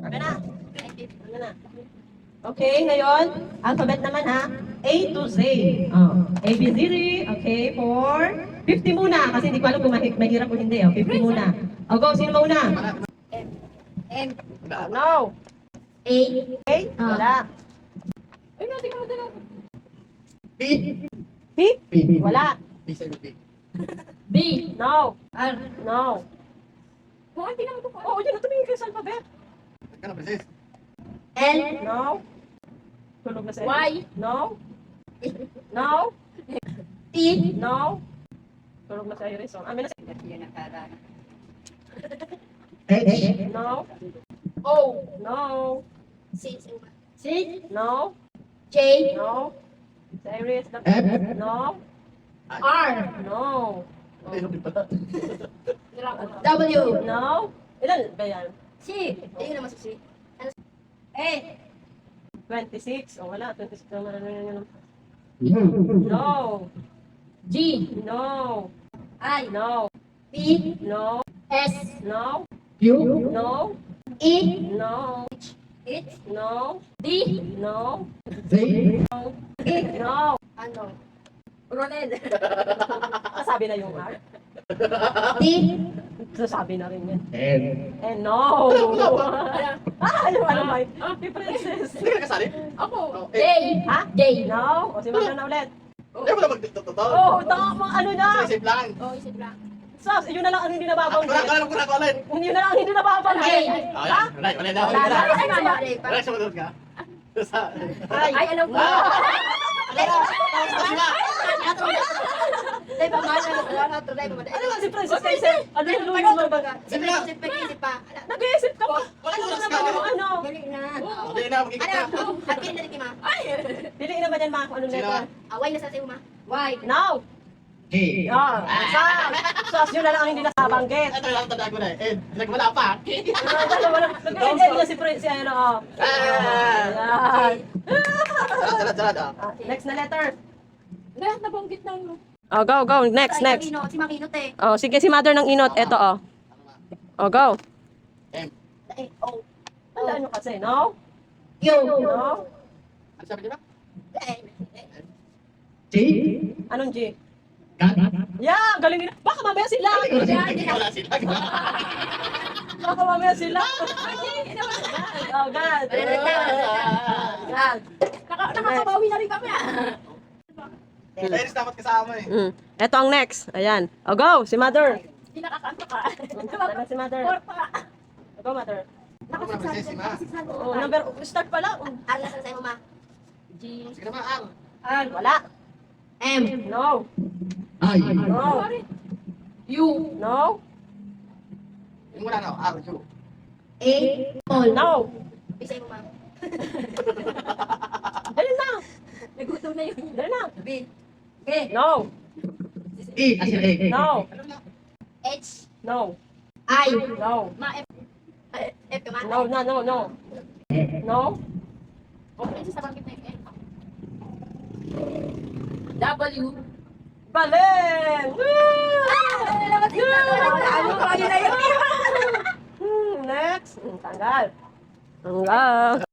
Ano na? Ano na? Okay, ngayon, alphabet naman ha. A to Z. Oh, A, B, Z, D. Okay, for 50 muna. Kasi hindi ko alam kung mahirap o hindi. Oh, 50 muna. Oh, go. Sino mauna? M. Oh, no. A. Okay, wala. Ay, natin ka madala. B. P? Wala. B sa'yo, B. B. No. R. No. Kung hindi naman ito ko. Oo, yun. Tumingin kayo sa alphabet. Ano, princess? L. No. Tulog na sa Y. No. No. T. No. Tulog na sa Iris. Amin na sa... Yan ang karana. H. No. O. No. C. C. No. J. No. Sa Iris. F. No. R. No. Ay, hindi pala. W. No. Ilan ba yan? C. Ayun naman si C. A. 26. O wala. 26 naman. Ano yun? U. No. G. No. I. No. P. No. S. No. Q. No. E. No. H. No. D. No. Z. E. No. Ano? Ronald. Sabi na yung R. D. Sasabi na rin yan. N. And no. Yung ano ba? Si Princess. Hindi ka kasali? Ako. Oh, J. Ha? J. No. O si Mama na ulit. Hindi mo na magtututol. Oh, tama. Ano na? Isip lang. Oh, isip lang. Sus, yun na lang ang hindi Kulang, nababanggit. kulang, kulang, kulang. Hindi na lang ang hindi nababanggit. Ay. Oh, yan. Wala, wala na. Wala Wala na. na. Ay, mama. Ay, Wala siya matulog ka. Sa... Ay, alam ko. Ay, pamana. Wala na. Tulay, pamana. Ano ba si Princess kasi? Ano yung lulo mo ba? Sip lang, sip lang, isip pa. Nag-iisip ka pa. Wala Ano oras na ka. ba yung ano? Galing na. Hindi na, magkikita. Ano? Happy na rin, ma. Piliin na ba yan mga kung anong Sino? letter? Away na sa sa'yo, ma. Why? Now! G. Ah, sus, yun na lang ang hindi nasabanggit. Ito lang, tandaan ko na eh. Nagwala pa. Nag-end na si Princess. Ano, oh. Ayan. Sarad, sarad, ah. Ah, next na letter. Lahat nabanggit na yun. Oh, go, go. Next, Ay, next. Makinot, si Makinot eh. Oh, sige, si Mother ng Inot. Eto, oh. Oh, go. M. Eh, oh. Tandaan nyo kasi, no? Yo. No? Ano sabi niya ba? Eh, G. Anong G? God. Yeah, galing nila. Baka mamaya sila. Wala sila. Baka mamaya sila. Oh, God. God. Nakakabawi na rin kami ah. Iris dapat kasama eh. Eto ang next. Ayan. Oh, go. Si Mother. Hindi nakakanta ka. Tama si Mother. Four pa. Go, Mother. Ako na, princess, si Ma. Oh, number, start pala. Ang nasa sa'yo, ma. G. Sige na, Ma. Ah, wala. M. No. I. No. U. No. Yung muna na, R, U. A. Paul. No. Bisa mo, ma. Dali na. Nagutom na yun. Dali na. B. K. No. E. Asya, A. No. Ano na? H. No. I. No. Ma. F. F ka, ma. No, no, no, no. No. Okay, sa bangkit na yun. W. Balen! Ano ba yun na yun? Next. Tanggal. Tanggal.